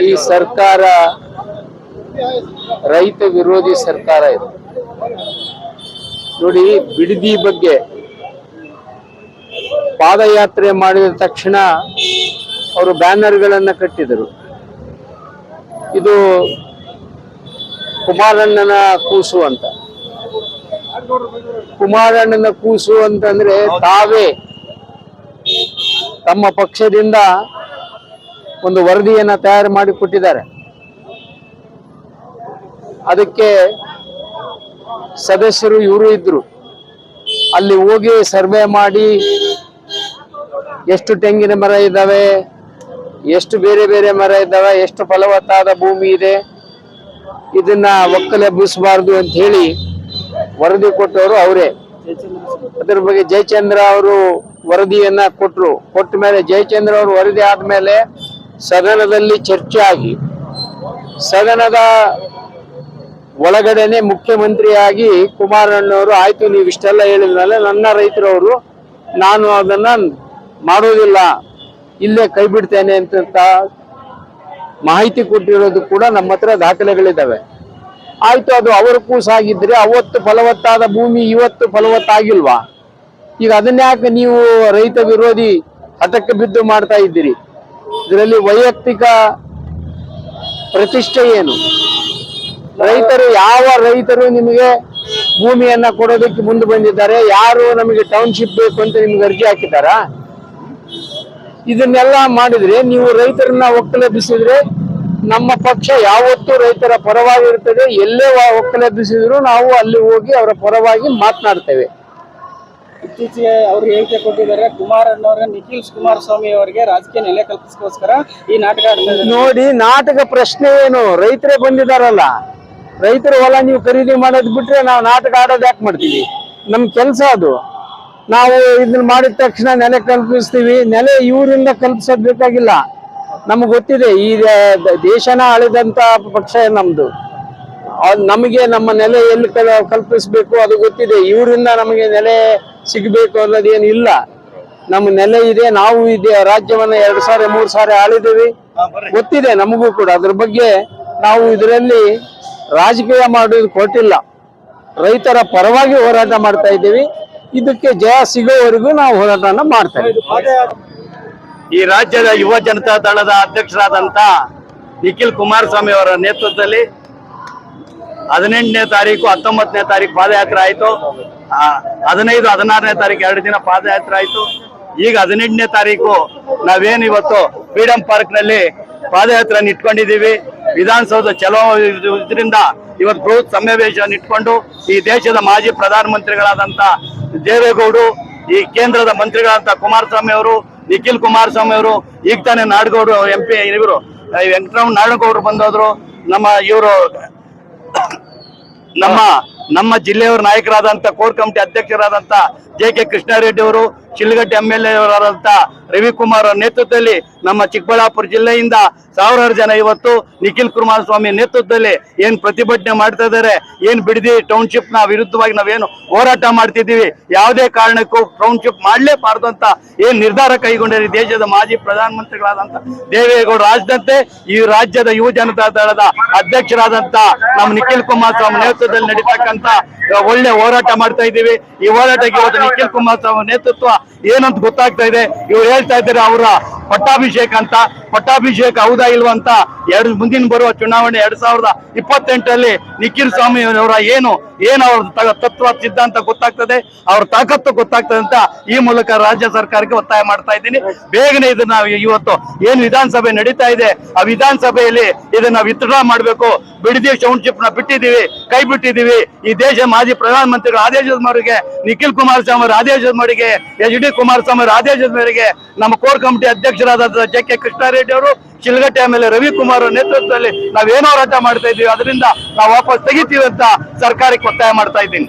ಈ ಸರ್ಕಾರ ರೈತ ವಿರೋಧಿ ಸರ್ಕಾರ ಇದೆ ನೋಡಿ. ಬಿಡದಿ ಬಗ್ಗೆ ಪಾದಯಾತ್ರೆ ಮಾಡಿದ ತಕ್ಷಣ ಅವರು ಬ್ಯಾನರ್ಗಳನ್ನ ಕಟ್ಟಿದರು. ಇದು ಕುಮಾರಣ್ಣನ ಕೂಸು ಅಂತ. ಕುಮಾರಣ್ಣನ ಕೂಸು ಅಂತಂದ್ರೆ ತಾವೇ ತಮ್ಮ ಪಕ್ಷದಿಂದ ಒಂದು ವರದಿಯನ್ನ ತಯಾರು ಮಾಡಿ ಕೊಟ್ಟಿದ್ದಾರೆ. ಅದಕ್ಕೆ ಸದಸ್ಯರು ಇವರು ಇದ್ರು. ಅಲ್ಲಿ ಹೋಗಿ ಸರ್ವೆ ಮಾಡಿ ಎಷ್ಟು ತೆಂಗಿನ ಮರ ಇದ್ದಾವೆ, ಎಷ್ಟು ಬೇರೆ ಬೇರೆ ಮರ ಇದ್ದಾವೆ, ಎಷ್ಟು ಫಲವತ್ತಾದ ಭೂಮಿ ಇದೆ, ಇದನ್ನ ಒಕ್ಕಲೆಬ್ಬಿಸಬಾರ್ದು ಅಂತ ಹೇಳಿ ವರದಿ ಕೊಟ್ಟವರು ಅವರೇ. ಅದ್ರ ಬಗ್ಗೆ ಜಯಚಂದ್ರ ಅವರು ವರದಿಯನ್ನ ಕೊಟ್ಟರು. ಕೊಟ್ಟ ಮೇಲೆ ಜಯಚಂದ್ರ ಅವರು ವರದಿ ಆದ್ಮೇಲೆ ಸದನದಲ್ಲಿ ಚರ್ಚೆ ಆಗಿ ಸದನದ ಒಳಗಡೆನೆ ಮುಖ್ಯಮಂತ್ರಿಯಾಗಿ ಕುಮಾರಣ್ಣವರು ಆಯ್ತು ನೀವು ಇಷ್ಟೆಲ್ಲ ಹೇಳಿದ್ಮೇಲೆ ನನ್ನ ರೈತರವರು ನಾನು ಅದನ್ನ ಮಾಡೋದಿಲ್ಲ, ಇಲ್ಲೇ ಕೈ ಬಿಡ್ತೇನೆ ಅಂತ ಮಾಹಿತಿ ಕೊಟ್ಟಿರೋದು ಕೂಡ ನಮ್ಮ ಹತ್ರ ದಾಖಲೆಗಳಿದ್ದಾವೆ. ಆಯ್ತು, ಅದು ಅವರ ಕೂಸಾಗಿದ್ರೆ ಅವತ್ತು ಫಲವತ್ತಾದ ಭೂಮಿ ಇವತ್ತು ಫಲವತ್ತಾಗಿಲ್ವಾ? ಈಗ ಅದನ್ಯಾಕೆ ನೀವು ರೈತ ವಿರೋಧಿ ಹಠಕ್ಕೆ ಬಿದ್ದು ಮಾಡ್ತಾ ಇದ್ದೀರಿ? ಇದರಲ್ಲಿ ವೈಯಕ್ತಿಕ ಪ್ರತಿಷ್ಠೆ ಏನು? ರೈತರು ಯಾವ ರೈತರು ನಿಮಗೆ ಭೂಮಿಯನ್ನ ಕೊಡೋದಕ್ಕೆ ಮುಂದೆ ಬಂದಿದ್ದಾರೆ? ಯಾರು ನಮಗೆ ಟೌನ್ಶಿಪ್ ಬೇಕು ಅಂತ ನಿಮ್ಗೆ ಅರ್ಜಿ ಹಾಕಿದಾರಾ? ಇದನ್ನೆಲ್ಲ ಮಾಡಿದ್ರೆ ನೀವು ರೈತರನ್ನ ಒಕ್ಕಲೆಬ್ಬಿಸಿದ್ರೆ ನಮ್ಮ ಪಕ್ಷ ಯಾವತ್ತೂ ರೈತರ ಪರವಾಗಿ ಇರ್ತದೆ. ಎಲ್ಲೇ ಒಕ್ಕಲೆಬ್ಬಿಸಿದ್ರು ನಾವು ಅಲ್ಲಿ ಹೋಗಿ ಅವರ ಪರವಾಗಿ ಮಾತನಾಡ್ತೇವೆ. ಇತ್ತೀಚೆಗೆ ಅವರು ಹೇಳಿಕೆ ಕೊಟ್ಟಿದ್ದಾರೆ, ಕುಮಾರಣ್ಣವರ ನಿಖಿಲ್ ಕುಮಾರಸ್ವಾಮಿ ಅವರಿಗೆ ರಾಜಕೀಯ ನೆಲೆ ಕಲ್ಪಿಸೋಸ್ಕರ ಈ ನಾಟಕ ನೋಡಿ. ನಾಟಕ ಪ್ರಶ್ನೆ ಏನು? ರೈತರೇ ಬಂದಿದಾರಲ್ಲ, ರೈತರ ಹೊಲ ನೀವು ಖರೀದಿ ಮಾಡೋದ್ ಬಿಟ್ರೆ ನಾವು ನಾಟಕ ಆಡೋದು ಯಾಕೆ ಮಾಡ್ತೀವಿ? ನಮ್ ಕೆಲಸ ಅದು. ನಾವು ಇದನ್ನ ಮಾಡಿದ ತಕ್ಷಣ ನೆಲೆ ಕಲ್ಪಿಸ್ತೀವಿ. ನೆಲೆ ಇವರಿಂದ ಕಲ್ಪಿಸೋದ್ ಬೇಕಾಗಿಲ್ಲ. ನಮ್ಗೆ ಗೊತ್ತಿದೆ, ಈ ದೇಶನ ಆಳಿದಂತ ಪಕ್ಷ ನಮ್ದು. ನಮಗೆ ನಮ್ಮ ನೆಲೆ ಎಲ್ಲಿ ಕಲ್ಪಿಸ್ಬೇಕು ಅದು ಗೊತ್ತಿದೆ. ಇವರಿಂದ ನಮಗೆ ನೆಲೆ ಸಿಗ್ಬೇಕು ಅನ್ನೋದೇನು ಇಲ್ಲ. ನಮ್ಮ ನೆಲೆ ಇದೆ, ನಾವು ಇದೆ. ರಾಜ್ಯವನ್ನ 2 ಸಾರಿ 3 ಸಾರಿ ಆಳಿದ್ದೀವಿ, ಗೊತ್ತಿದೆ ನಮಗೂ ಕೂಡ. ಅದ್ರ ಬಗ್ಗೆ ನಾವು ಇದರಲ್ಲಿ ರಾಜಕೀಯ ಮಾಡೋದು ಕೊಟ್ಟಿಲ್ಲ. ರೈತರ ಪರವಾಗಿ ಹೋರಾಟ ಮಾಡ್ತಾ ಇದ್ದೀವಿ. ಇದಕ್ಕೆ ಜಯ ಸಿಗೋವರೆಗೂ ನಾವು ಹೋರಾಟನ ಮಾಡ್ತಾ ಇದ್ದೀವಿ. ಈ ರಾಜ್ಯದ ಯುವ ಜನತಾ ದಳದ ಅಧ್ಯಕ್ಷರಾದಂತ ನಿಖಿಲ್ ಕುಮಾರಸ್ವಾಮಿ ಅವರ ನೇತೃತ್ವದಲ್ಲಿ 18ನೇ ತಾರೀಕು 19ನೇ ತಾರೀಕು ಪಾದಯಾತ್ರೆ ಆಯ್ತು. 15, 16ನೇ ತಾರೀಕು 2 ದಿನ ಪಾದಯಾತ್ರೆ ಆಯ್ತು. ಈಗ 18ನೇ ತಾರೀಕು ನಾವೇನು ಇವತ್ತು ಫ್ರೀಡಂ ಪಾರ್ಕ್ ನಲ್ಲಿ ಪಾದಯಾತ್ರೆ ಇಟ್ಕೊಂಡಿದ್ದೀವಿ. ವಿಧಾನಸೌಧ ಚಲೋ ಇದರಿಂದ ಇವತ್ತು ಬೃಹತ್ ಸಮಾವೇಶ ಇಟ್ಕೊಂಡು ಈ ದೇಶದ ಮಾಜಿ ಪ್ರಧಾನಮಂತ್ರಿಗಳಾದಂತ ದೇವೇಗೌಡರು, ಈ ಕೇಂದ್ರದ ಮಂತ್ರಿಗಳಾದಂತ ಕುಮಾರಸ್ವಾಮಿ ಅವರು, ನಿಖಿಲ್ ಕುಮಾರಸ್ವಾಮಿ ಅವರು, ಈಗ ತಾನೇ ನಾಡಗೌಡರು MP ಇವರು ವೆಂಕಟರಾವ್ ನಾಡಗೌಡರು ಬಂದೋದ್ರು. ನಮ್ಮ ಜಿಲ್ಲೆಯವರ ನಾಯಕರಾದಂತ ಕೋರ್ ಕಮಿಟಿ ಅಧ್ಯಕ್ಷರಾದಂತ JK ಕೃಷ್ಣಾರೆಡ್ಡಿ ಅವರು, ಶಿಲ್ಘಟ್ಟ MLA ಅವರಾದಂತ ರವಿಕುಮಾರ್ ಅವರ ನೇತೃತ್ವದಲ್ಲಿ ನಮ್ಮ ಚಿಕ್ಕಬಳ್ಳಾಪುರ ಜಿಲ್ಲೆಯಿಂದ 1000 ಜನ ಇವತ್ತು ನಿಖಿಲ್ ಕುಮಾರಸ್ವಾಮಿ ನೇತೃತ್ವದಲ್ಲಿ ಏನ್ ಪ್ರತಿಭಟನೆ ಮಾಡ್ತಾ ಇದ್ದಾರೆ, ಏನ್ ಬಿಡದಿ ಟೌನ್ಶಿಪ್ ನ ವಿರುದ್ಧವಾಗಿ ನಾವೇನು ಹೋರಾಟ ಮಾಡ್ತಿದ್ದೀವಿ, ಯಾವುದೇ ಕಾರಣಕ್ಕೂ ಟೌನ್ಶಿಪ್ ಮಾಡ್ಲೇಬಾರ್ದು ಅಂತ ಏನ್ ನಿರ್ಧಾರ ಕೈಗೊಂಡಿರಿ ದೇಶದ ಮಾಜಿ ಪ್ರಧಾನಮಂತ್ರಿಗಳಾದಂತ ದೇವೇಗೌಡರು ರಾಜ್ಯದಂತೆ ಈ ರಾಜ್ಯದ ಯುವ ಜನತಾ ದಳದ ಅಧ್ಯಕ್ಷರಾದಂತ ನಮ್ಮ ನಿಖಿಲ್ ಕುಮಾರಸ್ವಾಮಿ ನೇತೃತ್ವದಲ್ಲಿ ನಡೀತಕ್ಕಂತ ಒಳ್ಳೆ ಹೋರಾಟ ಮಾಡ್ತಾ ಇದ್ದೀವಿ. ಈ ಹೋರಾಟಕ್ಕೆ ಇವತ್ತು ನಿಖಿಲ್ ಕುಮಾರಸ್ವಾಮಿ ನೇತೃತ್ವ ಏನಂತ ಗೊತ್ತಾಗ್ತಾ ಇದೆ. ಇವ್ರು ಹೇಳ್ತಾ ಇದ್ದಾರೆ ಅವರ ಪಟ್ಟಾಭಿಷೇಕ ಅಂತ. ಪಟ್ಟಾಭಿಷೇಕ ಹೌದಾ ಇಲ್ವಾ ಅಂತ ಮುಂದಿನ ಬರುವ ಚುನಾವಣೆ 2028ರಲ್ಲಿ ನಿಖಿಲ್ ಸ್ವಾಮಿ ಅವರ ಏನು ಅವ್ರ ತತ್ವ ಸಿದ್ಧಾಂತ ಗೊತ್ತಾಗ್ತದೆ, ಅವ್ರ ತಾಕತ್ತು ಗೊತ್ತಾಗ್ತದೆ ಅಂತ ಈ ಮೂಲಕ ರಾಜ್ಯ ಸರ್ಕಾರಕ್ಕೆ ಒತ್ತಾಯ ಮಾಡ್ತಾ ಇದ್ದೀನಿ. ಬೇಗನೆ ಇದನ್ನ ಇವತ್ತು ಏನು ವಿಧಾನಸಭೆ ನಡೀತಾ ಇದೆ ಆ ವಿಧಾನಸಭೆಯಲ್ಲಿ ಇದನ್ನ ವಿತ್ಡ್ರಾ ಮಾಡಬೇಕು. ಬಿಡದಿ ಟೌನ್ಶಿಪ್ ನ ಬಿಟ್ಟಿದ್ದೀವಿ, ಕೈ ಬಿಟ್ಟಿದ್ದೀವಿ. ಈ ದೇಶ ಮಾಜಿ ಪ್ರಧಾನಮಂತ್ರಿಗಳ ಆದೇಶದ ಮೇರೆಗೆ, ನಿಖಿಲ್ ಕುಮಾರಸ್ವಾಮಿ ಅವರ ಆದೇಶದ ಮೇರೆಗೆ, HD ಕುಮಾರಸ್ವಾಮಿ ಅವರ ಆದೇಶದ ಮೇರೆಗೆ ನಮ್ಮ ಕೋರ್ ಕಮಿಟಿ ಅಧ್ಯಕ್ಷರಾದ JK ಕೃಷ್ಣಾರೆಡ್ಡಿ ಅವರು, ಶಿಲ್ಘಟ್ಟ MLA ರವಿಕುಮಾರ್ ಅವರ ನೇತೃತ್ವದಲ್ಲಿ ನಾವೇನೋ ಹೋರಾಟ ಮಾಡ್ತಾ ಇದ್ದೀವಿ. ಅದರಿಂದ ನಾವು ವಾಪಸ್ ತೆಗಿತೀವಿ ಅಂತ ಸರ್ಕಾರಕ್ಕೆ ಒತ್ತಾಯ ಮಾಡ್ತಾ ಇದ್ದೀನಿ.